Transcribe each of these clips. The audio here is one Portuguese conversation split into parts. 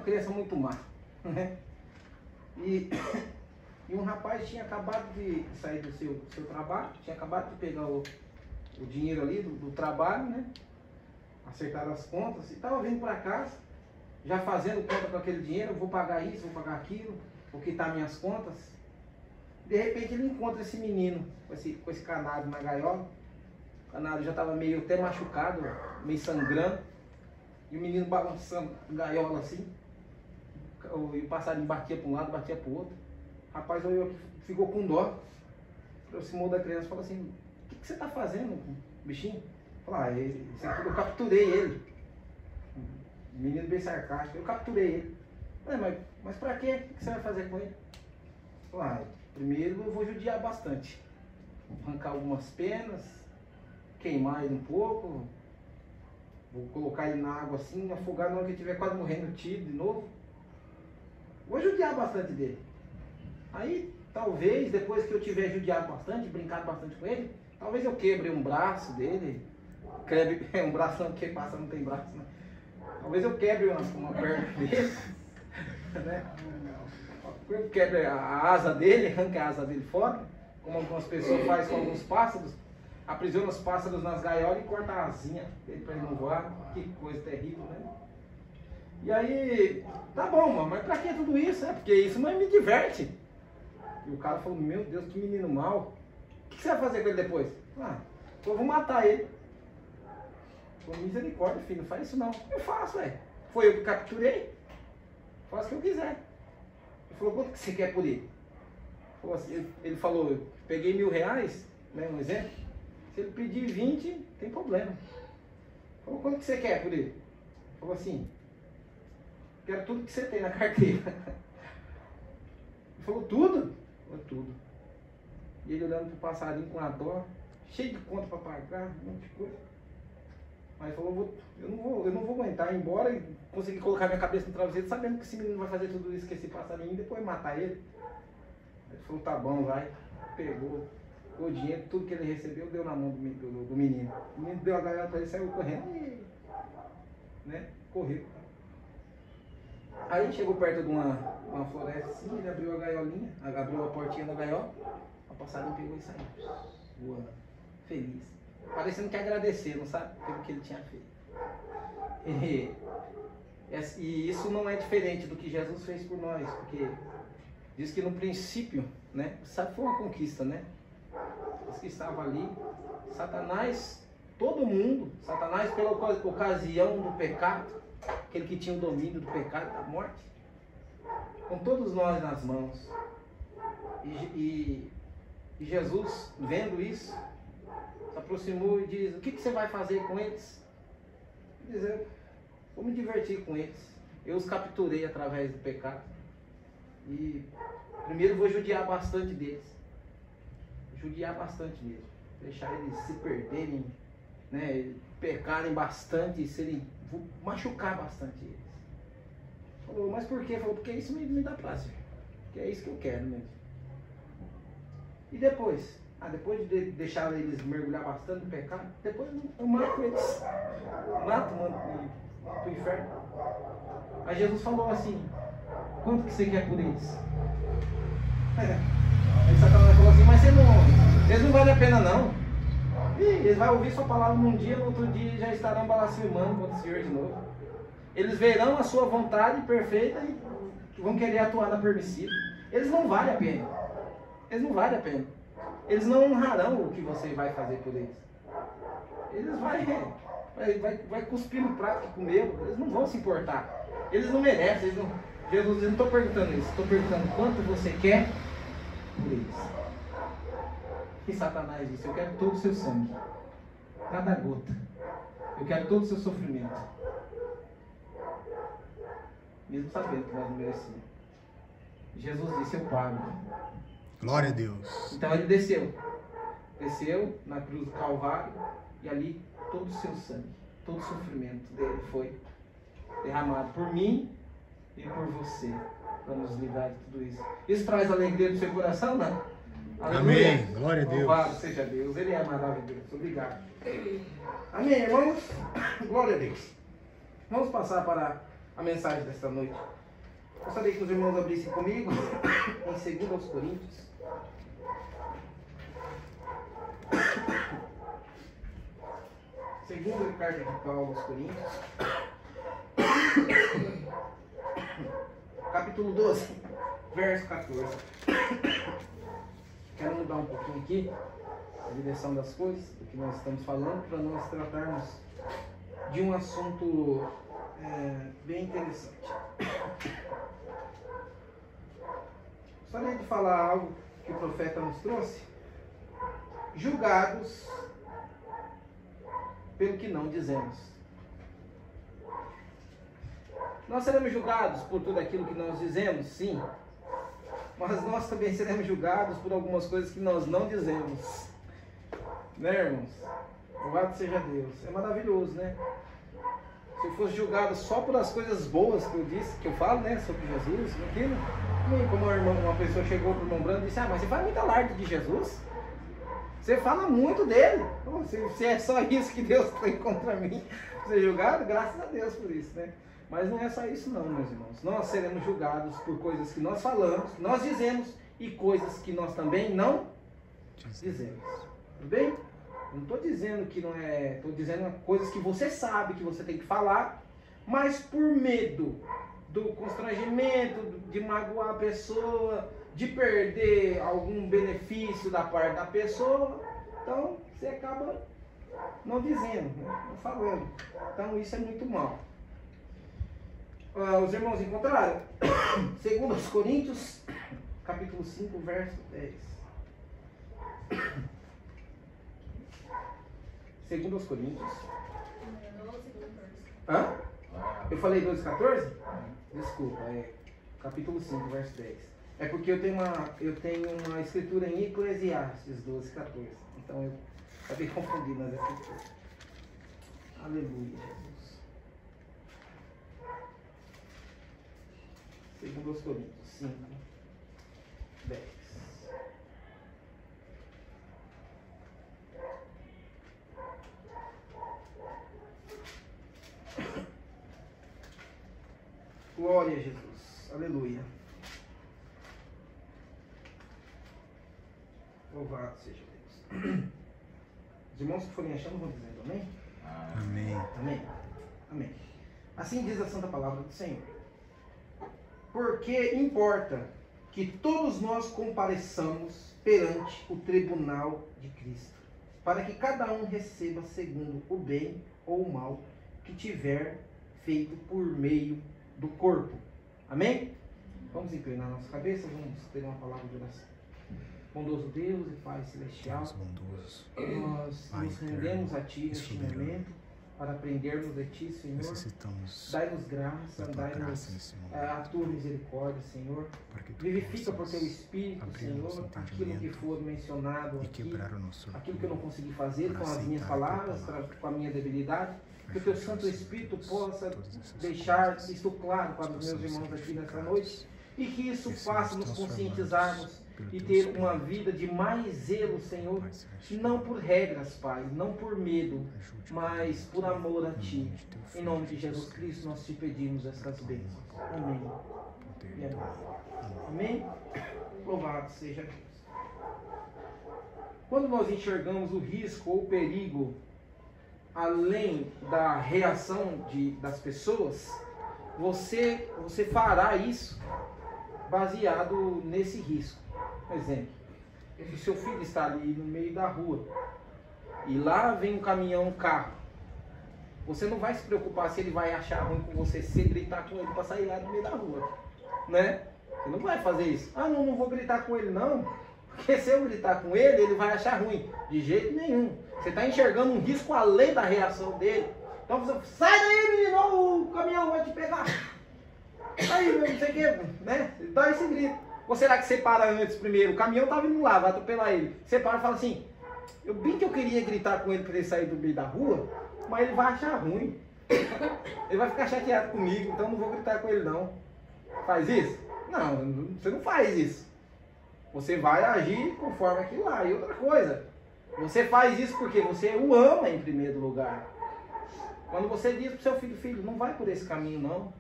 criança muito má, né? E um rapaz tinha acabado de sair do seu trabalho, tinha acabado de pegar o dinheiro ali do trabalho, né? Acertar as contas e estava vindo para casa, já fazendo conta com aquele dinheiro, vou pagar isso, vou pagar aquilo, vou quitar minhas contas. De repente ele encontra esse menino com esse canário na gaiola. O canário já estava meio até machucado, meio sangrando. E o menino balançando a gaiola assim. E o passarinho batia para um lado, batia para o outro. O rapaz olhou aqui, ficou com dó. Aproximou da criança e falou assim: o que você está fazendo, bichinho? Falou: eu capturei ele. O menino bem sarcástico: eu capturei ele. Mas para quê? O que você vai fazer com ele? Falou: primeiro eu vou judiar bastante. Vou arrancar algumas penas, queimar ele um pouco, vou colocar ele na água assim, afogar na hora que ele estiver quase morrendo tiro de novo. Vou judiar bastante dele. Aí, talvez, depois que eu tiver judiado bastante, brincado bastante com ele, talvez eu quebre um braço dele. Um braço não, porque passa não tem braço, né? Talvez eu quebre uma perna dele, né? Eu quebre a asa dele, arranque a asa dele fora, como algumas pessoas fazem com alguns pássaros, aprisiona os pássaros nas gaiolas e corta a asinha dele para ele não voar. Que coisa terrível, né? E aí, tá bom, mano, mas pra que tudo isso? Porque isso não me diverte. E o cara falou: meu Deus, que menino mau. O que você vai fazer com ele depois? Eu vou matar ele. Com misericórdia, filho, não faz isso não. Eu faço, foi eu que capturei. Faço o que eu quiser. Ele falou: quanto que você quer por ele? Ele falou: eu peguei R$1.000, né, um exemplo. Se ele pedir 20, tem problema. Ele falou: quanto que você quer por ele? Ele falou assim: quero tudo que você tem na carteira. Ele falou: tudo? Falou: tudo. E ele olhando pro passarinho com a dó, cheio de conta para pagar, um monte de coisa. Aí ele falou: eu não vou aguentar ir embora e conseguir colocar minha cabeça no travesseiro sabendo que esse menino vai fazer tudo isso com esse passarinho e depois matar ele. Ele falou: tá bom, vai. Pegou o dinheiro, tudo que ele recebeu, deu na mão do menino. O menino deu a gaiola para ele, saiu correndo e, né, correu. Aí chegou perto de uma floresta assim, ele abriu a gaiolinha, abriu a portinha da gaiola, o passarinho pegou e saiu, voando, feliz, parecendo que agradecendo, sabe, pelo que ele tinha feito. E isso não é diferente do que Jesus fez por nós, porque diz que no princípio, né, sabe, foi uma conquista, né? Diz que estava ali, Satanás, todo mundo, Satanás pela ocasião do pecado, aquele que tinha o domínio do pecado e da morte, com todos nós nas mãos. E Jesus, vendo isso, se aproximou e diz: o que você vai fazer com eles? Ele diz: eu vou me divertir com eles. Eu os capturei através do pecado. E primeiro vou judiar bastante deles. Judiar bastante mesmo. Deixar eles se perderem, né, pecarem bastante e serem, vou machucar bastante eles. Falou: mas por quê? Falou: porque isso me dá prazer. Porque é isso que eu quero mesmo. E depois? Depois de deixar eles mergulhar bastante no pecado, depois eu mato eles. Mato, mano, pro inferno. Aí Jesus falou assim: quanto que você quer por eles? Aí Satanás falou assim: mas eles não valem a pena não. Eles vão ouvir sua palavra num dia, no outro dia já estarão blasfemando contra o Senhor de novo. Eles verão a sua vontade perfeita e vão querer atuar na permissiva. Eles não valem a pena. Eles não valem a pena. Eles não honrarão o que você vai fazer por eles. Eles vai cuspir no prato que comeu. Eles não vão se importar. Eles não merecem. Jesus, eu não estou perguntando isso. Estou perguntando quanto você quer por eles. E Satanás disse: eu quero todo o seu sangue, cada gota. Eu quero todo o seu sofrimento, mesmo sabendo que nós não merecemos. Jesus disse: eu pago. Glória a Deus. Então ele desceu na cruz do Calvário, e ali todo o seu sangue, todo o sofrimento dele foi derramado por mim e por você, para nos livrar de tudo isso. Isso traz alegria do seu coração, não? Aleluia. Amém. Glória a Deus. Louvado seja Deus. Ele é maravilhoso. Obrigado. Amém, irmãos. Glória a Deus. Vamos passar para a mensagem desta noite. Gostaria que os irmãos abrissem comigo em 2 aos Coríntios. Segunda carta de Paulo aos Coríntios, capítulo 12, verso 14. Quero mudar um pouquinho aqui a direção das coisas, do que nós estamos falando, para nós tratarmos de um assunto bem interessante. Gostaria de falar algo que o profeta nos trouxe. Julgados pelo que não dizemos. Nós seremos julgados por tudo aquilo que nós dizemos, sim. Mas nós também seremos julgados por algumas coisas que nós não dizemos. Né, irmãos? Louvado seja Deus. É maravilhoso, né? Se eu fosse julgado só por as coisas boas que eu disse, que eu falo, né, sobre Jesus, aquilo. Como uma pessoa chegou para o irmão Brando e disse: mas você faz muito alarde de Jesus? Você fala muito dele. Se é só isso que Deus tem contra mim, ser julgado, graças a Deus por isso, né? Mas não é só isso não, meus irmãos. Nós seremos julgados por coisas que nós falamos, que nós dizemos, e coisas que nós também não dizemos. Tudo bem? Eu não estou dizendo que não é... Estou dizendo coisas que você sabe que você tem que falar, mas por medo do constrangimento, de magoar a pessoa, de perder algum benefício da parte da pessoa, então você acaba não dizendo, né? Não falando. Então isso é muito mal. Os irmãos encontraram? 2 Coríntios, capítulo 5, verso 10. 2 Coríntios. Hã? Eu falei 12, 14? Desculpa, capítulo 5, verso 10. É porque eu tenho uma escritura em Eclesiastes 12, 14. Então eu acabei confundindo as escrituras. Aleluia, Jesus. 2 Coríntios 5, 10. Glória a Jesus. Aleluia. Louvado seja Deus. Os irmãos que forem achando vão dizendo amém? Amém. Amém. Amém. Assim diz a santa palavra do Senhor. Porque importa que todos nós compareçamos perante o tribunal de Cristo, para que cada um receba segundo o bem ou o mal que tiver feito por meio do corpo. Amém? Vamos inclinar nossa cabeça, vamos ter uma palavra de oração. Bondoso Deus e Pai Celestial, nós nos rendemos a Ti neste momento para aprendermos de Ti, Senhor. Dai-nos graça, dai-nos a Tua misericórdia, Senhor. Vivifica por Teu Espírito, Senhor, aquilo que for mencionado aqui, aquilo que eu não consegui fazer com as minhas palavras, com a minha debilidade. Que o Teu Santo Espírito possa deixar isto claro para os meus irmãos aqui nesta noite e que isso faça nos conscientizarmos e ter uma vida de mais zelo, Senhor, não por regras, Pai, não por medo, mas por amor a Ti. Em nome de Jesus Cristo nós Te pedimos essas bênçãos. Amém. E amém. Amém? Louvado seja Deus. Quando nós enxergamos o risco ou o perigo além da reação das pessoas, você fará isso baseado nesse risco. Por exemplo, se o seu filho está ali no meio da rua e lá vem um caminhão, um carro, você não vai se preocupar se ele vai achar ruim com você se você gritar com ele para sair lá no meio da rua, né? Você não vai fazer isso. Não vou gritar com ele não, porque se eu gritar com ele, ele vai achar ruim. De jeito nenhum. Você está enxergando um risco além da reação dele. Então você sai daí, menino, o caminhão vai te pegar. Aí, não sei o que, né? Dá esse grito. Ou será que você para antes primeiro? O caminhão tá vindo lá, vai atropelar ele. Você para e fala assim: eu queria gritar com ele para ele sair do meio da rua, mas ele vai achar ruim. Ele vai ficar chateado comigo, então não vou gritar com ele não. Faz isso? Não, você não faz isso. Você vai agir conforme aquilo lá. E outra coisa, você faz isso porque você o ama em primeiro lugar. Quando você diz pro seu filho, não vai por esse caminho não.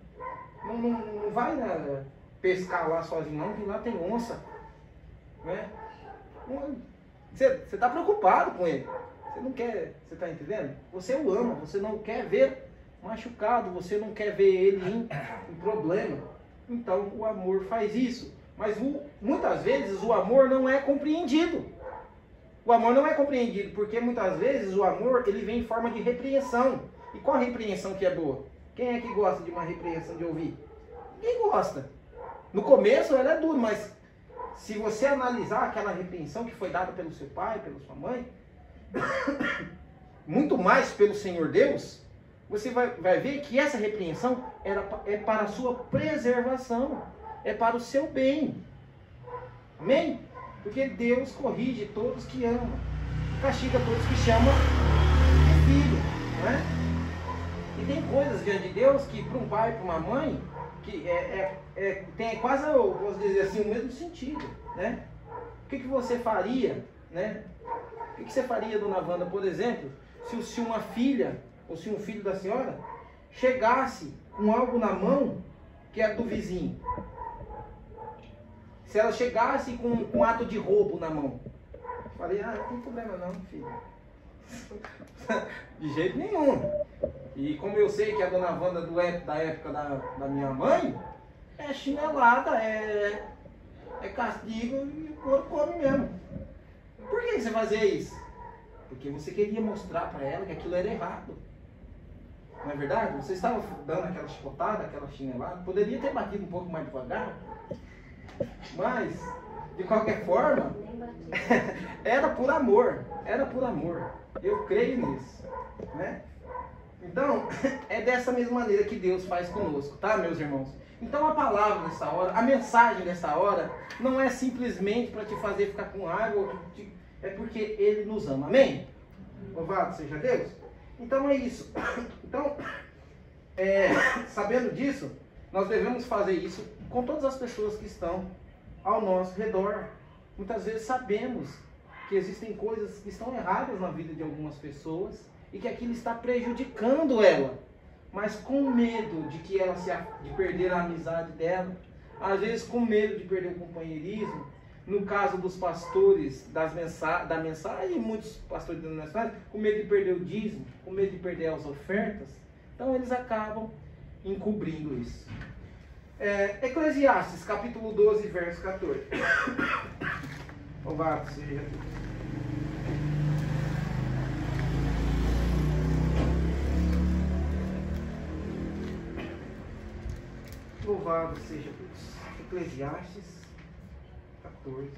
Não vai, né, pescar lá sozinho, não, que lá tem onça. Né? Você está preocupado com ele. Você não quer, você está entendendo? Você o ama, você não quer ver machucado, você não quer ver ele em problema. Então o amor faz isso. Mas muitas vezes o amor não é compreendido. O amor não é compreendido porque muitas vezes o amor ele vem em forma de repreensão. E qual a repreensão que é boa? Quem é que gosta de uma repreensão de ouvir? Ninguém gosta. No começo ela é dura, mas se você analisar aquela repreensão que foi dada pelo seu pai, pela sua mãe, muito mais pelo Senhor Deus, você vai ver que essa repreensão é para a sua preservação, é para o seu bem. Amém? Porque Deus corrige todos que amam, castiga todos que chamam de filho, não é? E tem coisas diante de Deus que para um pai, para uma mãe, que tem quase, eu posso dizer assim, o mesmo sentido, né? O que você faria, né? O que você faria, dona Wanda, por exemplo, se uma filha ou se um filho da senhora chegasse com algo na mão que é do vizinho? Se ela chegasse com um ato de roubo na mão, eu falei, não tem problema não, filho. De jeito nenhum. E como eu sei que a dona Wanda da época da minha mãe, é chinelada, é castigo e o couro come mesmo. Por que você fazia isso? Porque você queria mostrar para ela que aquilo era errado. Não é verdade? Você estava dando aquela chicotada, aquela chinelada, poderia ter batido um pouco mais devagar, mas, de qualquer forma, era por amor, eu creio nisso, né? Então, é dessa mesma maneira que Deus faz conosco, tá, meus irmãos? Então a palavra nessa hora, a mensagem nessa hora, não é simplesmente para te fazer ficar com raiva, é porque Ele nos ama, amém? Louvado seja Deus. Então é isso. Então, sabendo disso, nós devemos fazer isso com todas as pessoas que estão ao nosso redor. Muitas vezes sabemos que existem coisas que estão erradas na vida de algumas pessoas e que aquilo está prejudicando ela, mas com medo de perder a amizade dela, às vezes com medo de perder o companheirismo. No caso dos pastores da mensagem, muitos pastores da mensagem, com medo de perder o dízimo, com medo de perder as ofertas, então eles acabam encobrindo isso. Eclesiastes, capítulo 12, verso 14. Louvado seja Deus. Louvado seja Deus. Eclesiastes 14.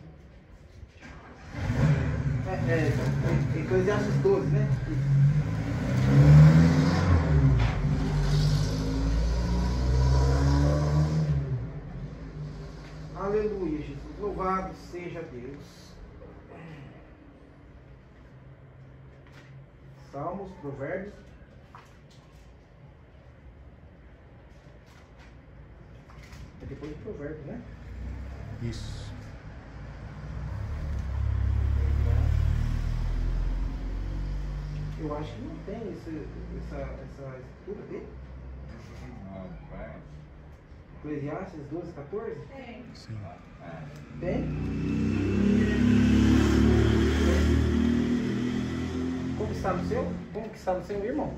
Eclesiastes 12, né? Aleluia, Jesus. Louvado seja Deus. Salmos, Provérbios. É depois de Provérbios, né? Isso. Eu acho que não tem essa escritura dele. Eclesiastes 12, 14? Tem. Sim. Tem? Como está no seu? Como que está no seu, irmão?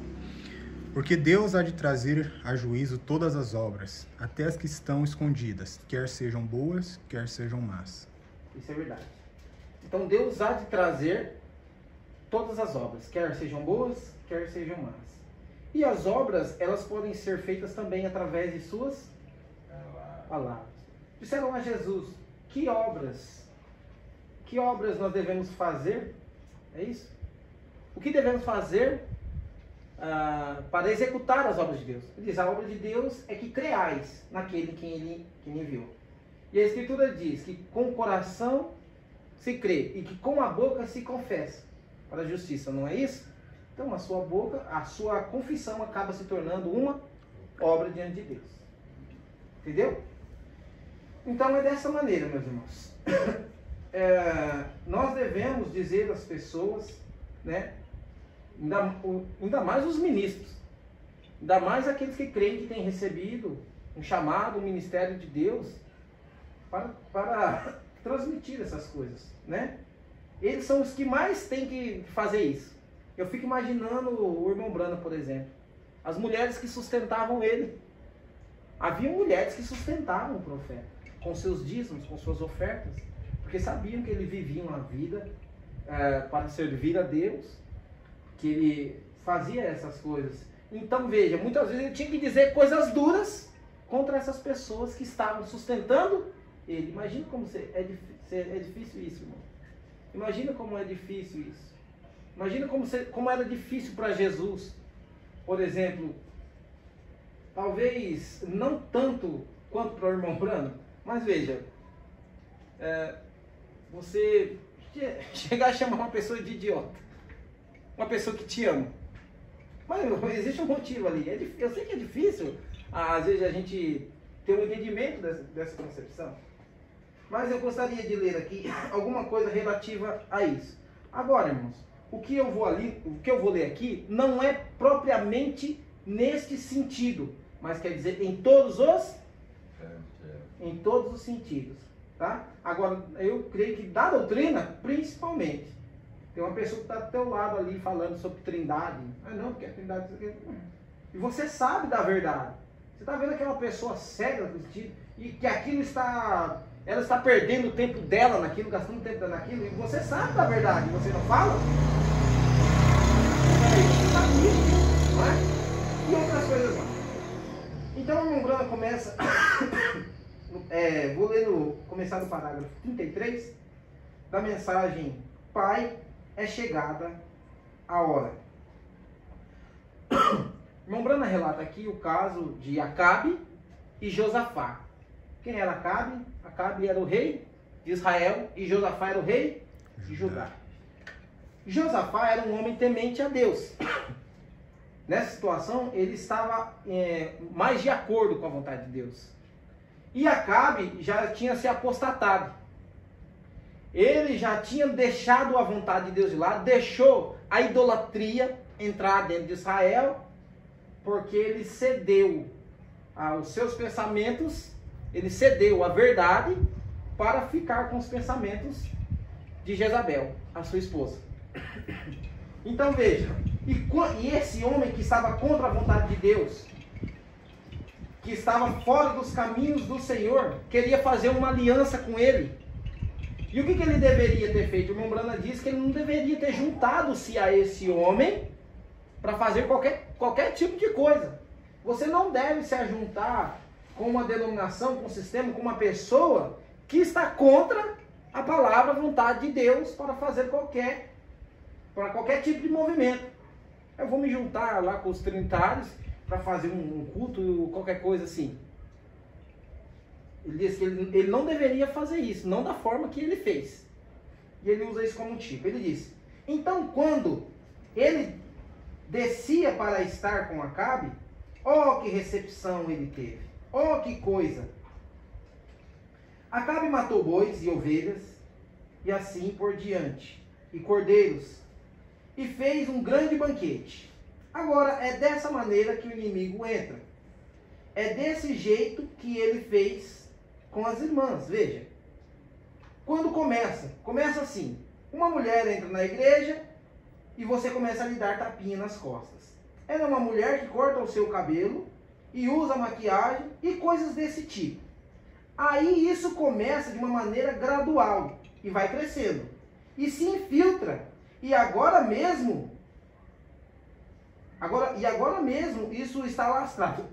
Porque Deus há de trazer a juízo todas as obras, até as que estão escondidas, quer sejam boas, quer sejam más. Isso é verdade. Então Deus há de trazer todas as obras, quer sejam boas, quer sejam más. E as obras, elas podem ser feitas também através de suas palavras. Disseram a Jesus, que obras nós devemos fazer? É isso? O que devemos fazer para executar as obras de Deus? Ele diz, a obra de Deus é que creais naquele que Ele enviou. E a Escritura diz que com o coração se crê e que com a boca se confessa para a justiça, não é isso? Então a sua boca, a sua confissão acaba se tornando uma obra diante de Deus. Entendeu? Então é dessa maneira, meus irmãos. Nós devemos dizer às pessoas, né? Ainda mais os ministros, ainda mais aqueles que creem que têm recebido um chamado, um ministério de Deus para transmitir essas coisas, né? Eles são os que mais têm que fazer isso. Eu fico imaginando o irmão Brana, por exemplo. As mulheres que sustentavam ele. Havia mulheres que sustentavam o profeta com seus dízimos, com suas ofertas, porque sabiam que ele vivia uma vida para servir a Deus, que ele fazia essas coisas. Então veja, muitas vezes ele tinha que dizer coisas duras contra essas pessoas que estavam sustentando ele. Imagina como é difícil isso, irmão. Imagina como é difícil isso. Imagina como era difícil para Jesus. Por exemplo, talvez não tanto quanto para o irmão Brano, mas veja, você chegar a chamar uma pessoa de idiota, uma pessoa que te ama, mas existe um motivo ali. Eu sei que é difícil, às vezes, a gente ter um entendimento dessa concepção, mas eu gostaria de ler aqui alguma coisa relativa a isso. Agora, irmãos, o que eu vou ler aqui não é propriamente neste sentido, mas quer dizer em todos os sentidos, tá? Agora, eu creio que da doutrina, principalmente, tem uma pessoa que está do teu lado ali falando sobre trindade. Ah, não, porque a trindade... E você sabe da verdade. Você está vendo aquela pessoa cega e que aquilo está... Ela está perdendo o tempo dela naquilo, gastando tempo dela naquilo, e você sabe da verdade, você não fala? Você sabia, não é? E outras coisas mais. Então, o irmão Brana começa... vou ler começar no parágrafo 33 da mensagem: Pai, é chegada a hora. Irmão Brana relata aqui o caso de Acabe e Josafá. Quem era Acabe? Acabe era o rei de Israel e Josafá era o rei de Judá. Josafá era um homem temente a Deus. Nessa situação, ele estava mais de acordo com a vontade de Deus. E Acabe já tinha se apostatado. Ele já tinha deixado a vontade de Deus de lado, deixou a idolatria entrar dentro de Israel, porque ele cedeu aos seus pensamentos, ele cedeu a verdade para ficar com os pensamentos de Jezabel, a sua esposa. Então veja, e esse homem que estava contra a vontade de Deus, que estava fora dos caminhos do Senhor, queria fazer uma aliança com ele. E o que ele deveria ter feito? O irmão Brana diz que ele não deveria ter juntado-se a esse homem para fazer qualquer tipo de coisa. Você não deve se ajuntar com uma denominação, com um sistema, com uma pessoa que está contra a palavra, a vontade de Deus para fazer qualquer tipo de movimento. Eu vou me juntar lá com os trinitários para fazer um culto, qualquer coisa assim. Ele diz que ele não deveria fazer isso, não da forma que ele fez. E ele usa isso como tipo. Ele diz: então, quando ele descia para estar com Acabe, ó que recepção ele teve, ó que coisa. Acabe matou bois e ovelhas, e assim por diante, e cordeiros, e fez um grande banquete. Agora, é dessa maneira que o inimigo entra. É desse jeito que ele fez com as irmãs. Veja, quando começa assim: uma mulher entra na igreja e você começa a lhe dar tapinha nas costas. Ela é uma mulher que corta o seu cabelo e usa maquiagem e coisas desse tipo. Aí isso começa de uma maneira gradual e vai crescendo e se infiltra. E agora mesmo isso está lastrado.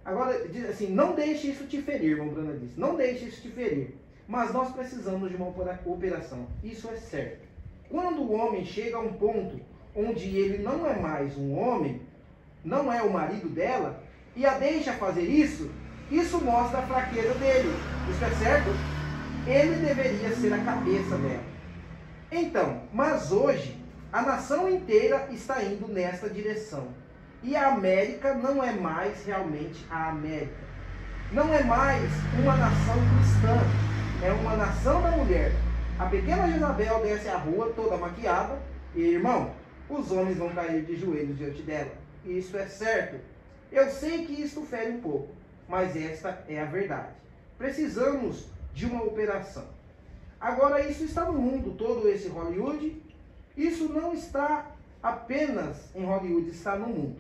Agora, diz assim: não deixe isso te ferir, irmão Brana diz. Não deixe isso te ferir. Mas nós precisamos de uma operação. Isso é certo. Quando o homem chega a um ponto onde ele não é mais um homem, não é o marido dela, e a deixa fazer isso, isso mostra a fraqueza dele. Isso é certo? Ele deveria ser a cabeça dela. Então, mas hoje, a nação inteira está indo nesta direção. E a América não é mais realmente a América. Não é mais uma nação cristã. É uma nação da mulher. A pequena Jezabel desce a rua toda maquiada. E, irmão, os homens vão cair de joelhos diante dela. Isso é certo. Eu sei que isto fere um pouco, mas esta é a verdade. Precisamos de uma operação. Agora, isso está no mundo todo, esse Hollywood. Isso não está apenas em Hollywood, está no mundo.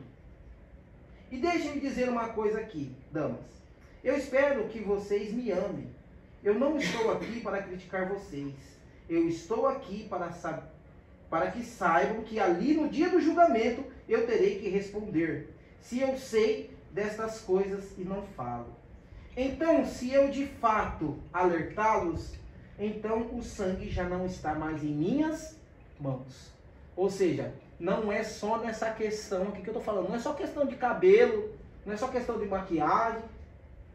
E deixem-me dizer uma coisa aqui, damas. Eu espero que vocês me amem. Eu não estou aqui para criticar vocês. Eu estou aqui para que saibam que ali no dia do julgamento eu terei que responder. Se eu sei destas coisas e não falo. Então, se eu de fato alertá-los, então o sangue já não está mais em minhas mãos. Ou seja, não é só nessa questão aqui que eu estou falando. Não é só questão de cabelo, não é só questão de maquiagem,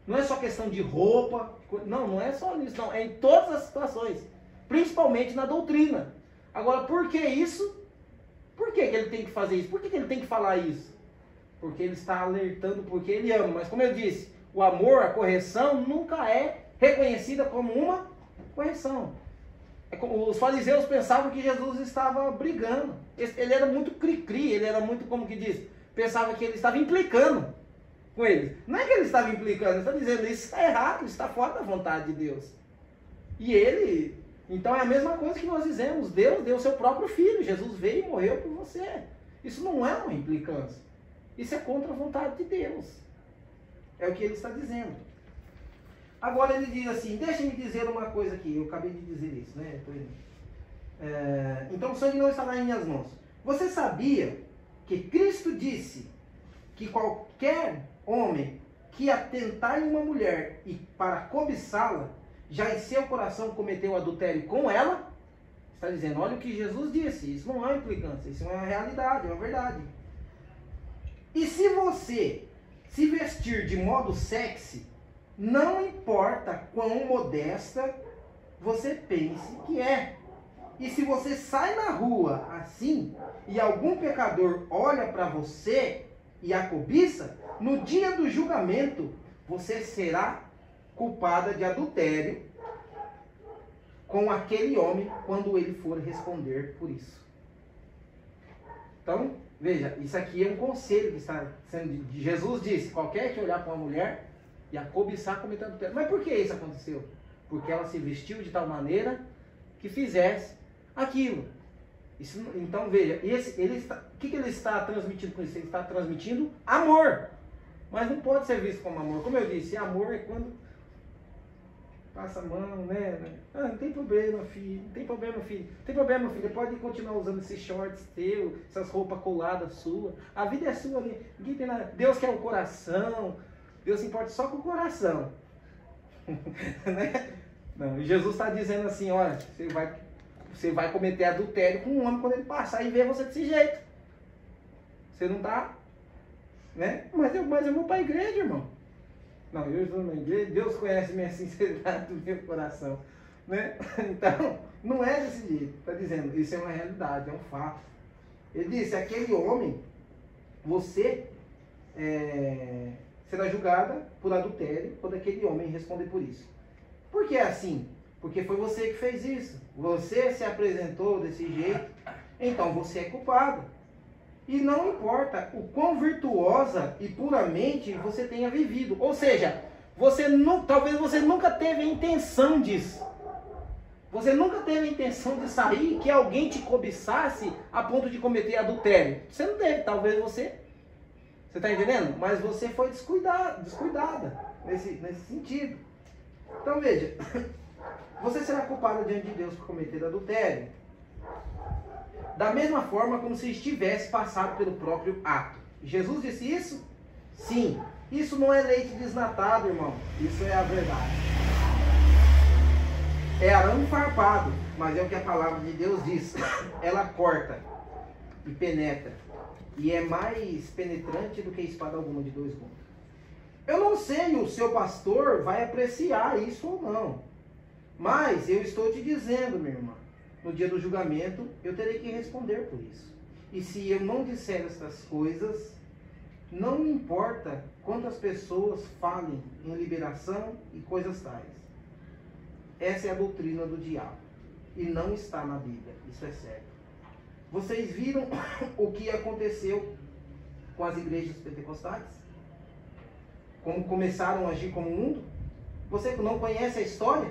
não é só questão de roupa. Não é só nisso, não. É em todas as situações. Principalmente na doutrina. Agora, por que isso? Por que ele tem que fazer isso? Por que ele tem que falar isso? Porque ele está alertando, porque ele ama. Mas como eu disse, o amor, a correção, nunca é reconhecida como uma correção. É como os fariseus pensavam que Jesus estava brigando. Ele era muito cri-cri, ele era muito, como que diz, pensava que ele estava implicando com eles. Não é que ele estava implicando, ele está dizendo, isso está errado, isso está fora da vontade de Deus. E ele, então é a mesma coisa que nós dizemos, Deus deu o seu próprio filho, Jesus veio e morreu por você. Isso não é uma implicância, isso é contra a vontade de Deus. É o que ele está dizendo. Agora ele diz assim, deixa-me dizer uma coisa aqui, eu acabei de dizer isso, né? Então o sangue não estará em minhas mãos. Você sabia que Cristo disse que qualquer homem que atentar em uma mulher e para cobiçá-la, já em seu coração cometeu adultério com ela? Está dizendo, olha o que Jesus disse, isso não é uma implicância, isso é uma realidade, é uma verdade. E se você se vestir de modo sexy, não importa quão modesta você pense que é. E se você sai na rua assim, e algum pecador olha para você e a cobiça, no dia do julgamento, você será culpada de adultério com aquele homem quando ele for responder por isso. Então, veja, isso aqui é um conselho que está sendo de Jesus disse, qualquer que olhar para uma mulher e a cobiçar cometeu adultério. Mas por que isso aconteceu? Porque ela se vestiu de tal maneira que fizesse aquilo. Isso, então veja, o que ele está transmitindo com isso? Ele está transmitindo amor. Mas não pode ser visto como amor. Como eu disse, amor é quando passa a mão, né? Ah, não tem problema, filho. Não tem problema, filho. Não tem problema, filho. Pode continuar usando esses shorts teu, essas roupas coladas suas. A vida é sua ali. Ninguém tem nada. Deus quer o coração. Deus se importa só com o coração. Né? Não, Jesus está dizendo assim, olha, você vai cometer adultério com um homem quando ele passar e ver você desse jeito. Você não está, né? Mas eu vou para a igreja, irmão. Não, eu estou na igreja, Deus conhece minha sinceridade do meu coração. Né? Então, não é desse jeito. Está dizendo, isso é uma realidade, é um fato. Ele disse, aquele homem, você será julgada por adultério quando aquele homem responder por isso. Por que é assim? Porque foi você que fez isso. Você se apresentou desse jeito, então você é culpado. E não importa o quão virtuosa e puramente você tenha vivido. Ou seja, talvez você nunca teve a intenção disso. Você nunca teve a intenção de sair que alguém te cobiçasse a ponto de cometer adultério. Você não teve, talvez você está entendendo? Mas você foi descuidada nesse sentido. Então veja, você será culpado diante de Deus por cometer adultério. Da mesma forma como se estivesse passado pelo próprio ato. Jesus disse isso? Sim. Isso não é leite desnatado, irmão. Isso é a verdade. É arame farpado, mas é o que a palavra de Deus diz. Ela corta e penetra. E é mais penetrante do que espada alguma de 2 gumes. Eu não sei, o seu pastor vai apreciar isso ou não. Mas eu estou te dizendo, minha irmã, no dia do julgamento eu terei que responder por isso. E se eu não disser essas coisas, não me importa quantas pessoas falem em liberação e coisas tais. Essa é a doutrina do diabo. E não está na Bíblia, isso é certo. Vocês viram o que aconteceu com as igrejas pentecostais? como começaram a agir como mundo? Você que não conhece a história,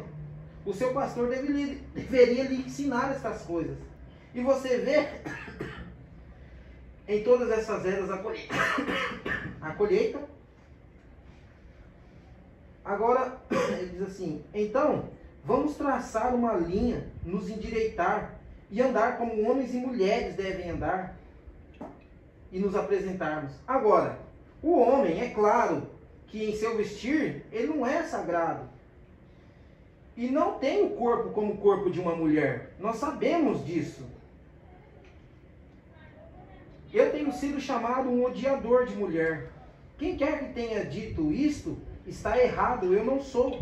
o seu pastor deveria lhe ensinar essas coisas. E você vê em todas essas eras a colheita. Agora, ele diz assim, então, vamos traçar uma linha, nos endireitar e andar como homens e mulheres devem andar e nos apresentarmos. Agora, o homem, é claro que em seu vestir, ele não é sagrado. E não tem o corpo como o corpo de uma mulher. Nós sabemos disso. Eu tenho sido chamado um odiador de mulher. Quem quer que tenha dito isto, está errado. Eu não sou.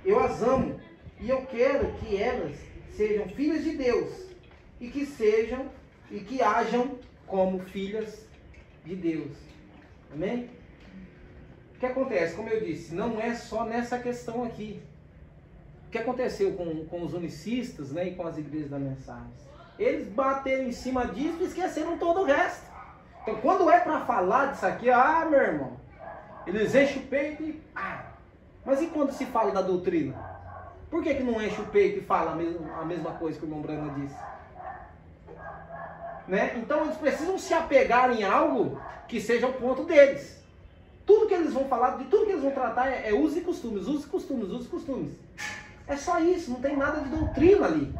Eu as amo. E eu quero que elas sejam filhas de Deus. E que hajam como filhas de Deus. Amém? O que acontece? Como eu disse, não é só nessa questão aqui. O que aconteceu com os unicistas, né, e com as igrejas da mensagem? Eles bateram em cima disso e esqueceram todo o resto. Então, quando é para falar disso aqui, meu irmão, eles enchem o peito e... Mas e quando se fala da doutrina? Por que não enche o peito e fala a mesma coisa que o irmão Brana disse? Né? Então, eles precisam se apegar em algo que seja o ponto deles. Tudo que eles vão falar, de tudo que eles vão tratar é usos e costumes, usos e costumes, usos e costumes. É só isso, não tem nada de doutrina ali.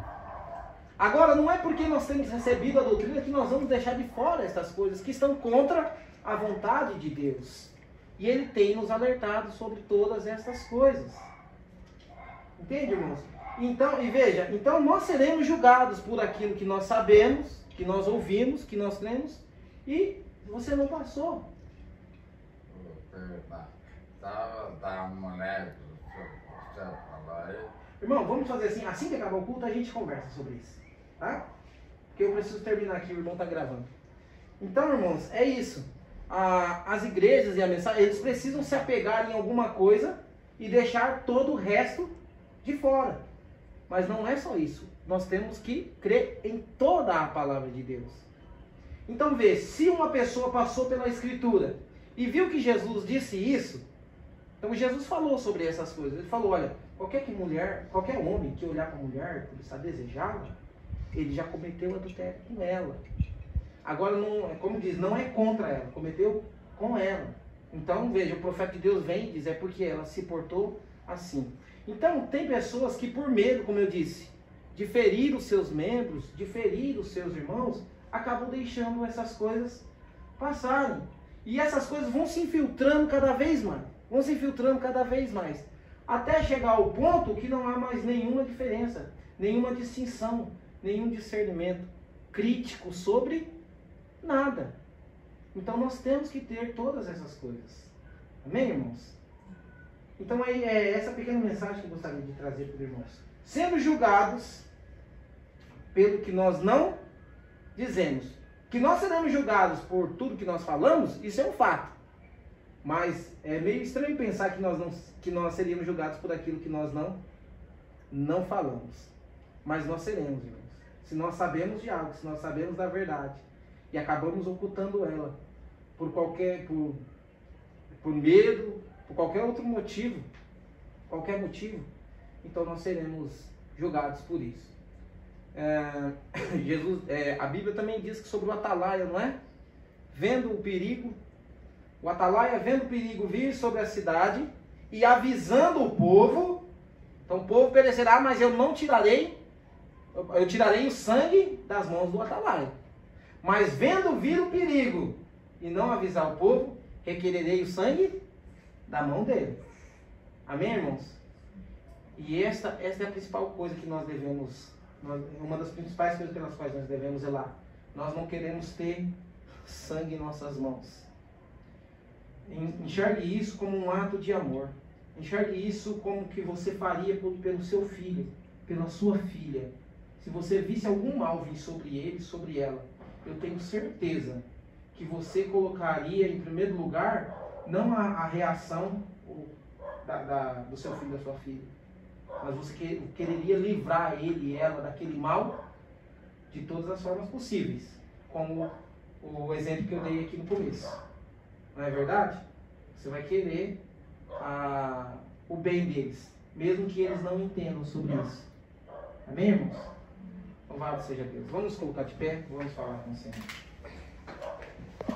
Agora, não é porque nós temos recebido a doutrina que nós vamos deixar de fora essas coisas que estão contra a vontade de Deus. E Ele tem nos alertado sobre todas essas coisas. Entende, irmãos? Então, e veja, então nós seremos julgados por aquilo que nós sabemos, que nós ouvimos, que nós cremos, e você não passou. Irmão, vamos fazer assim que acabar o culto a gente conversa sobre isso, tá? Porque eu preciso terminar aqui, o irmão está gravando. Então, irmãos, é isso. As igrejas e a mensagem, eles precisam se apegar em alguma coisa e deixar todo o resto de fora. Mas não é só isso. Nós temos que crer em toda a palavra de Deus. Então, vê, se uma pessoa passou pela Escritura e viu que Jesus disse isso, então Jesus falou sobre essas coisas. Ele falou, olha, qualquer homem que olhar para a mulher, por estar desejá-la, ele já cometeu adultério com ela. Agora, não, como diz, não é contra ela, cometeu com ela. Então, veja, o profeta de Deus vem e diz, é porque ela se portou assim. Então, tem pessoas que por medo, como eu disse, de ferir os seus membros, de ferir os seus irmãos, acabam deixando essas coisas passarem. E essas coisas vão se infiltrando cada vez mais. Vão se infiltrando cada vez mais. Até chegar ao ponto que não há mais nenhuma diferença, nenhuma distinção, nenhum discernimento crítico sobre nada. Então nós temos que ter todas essas coisas. Amém, irmãos? Então aí é essa pequena mensagem que eu gostaria de trazer para os irmãos. Sendo julgados pelo que nós não dizemos. Que nós seremos julgados por tudo que nós falamos, isso é um fato. Mas é meio estranho pensar que nós seríamos julgados por aquilo que nós não falamos. Mas nós seremos, irmãos. Se nós sabemos de algo, se nós sabemos da verdade, e acabamos ocultando ela por medo, por qualquer outro motivo, então nós seremos julgados por isso. A Bíblia também diz que sobre o atalaia, não é? Vendo o perigo, o atalaia vendo o perigo vir sobre a cidade e avisando o povo, então o povo perecerá, mas eu tirarei o sangue das mãos do atalaia. Mas vendo vir o perigo e não avisar o povo, requererei o sangue da mão dele. Amém, irmãos? E esta é a principal coisa que nós devemos, uma das principais coisas pelas quais nós devemos zelar. Nós não queremos ter sangue em nossas mãos. Enxergue isso como um ato de amor. Enxergue isso como que você faria pelo seu filho, pela sua filha. Se você visse algum mal vir sobre ele, sobre ela, eu tenho certeza que você colocaria em primeiro lugar não a reação do seu filho, da sua filha, mas você quereria livrar ele e ela daquele mal de todas as formas possíveis, como o exemplo que eu dei aqui no começo. Não é verdade? Você vai querer o bem deles, mesmo que eles não entendam sobre isso. Amém, irmãos? Louvado seja Deus. Vamos colocar de pé, vamos falar com o Senhor.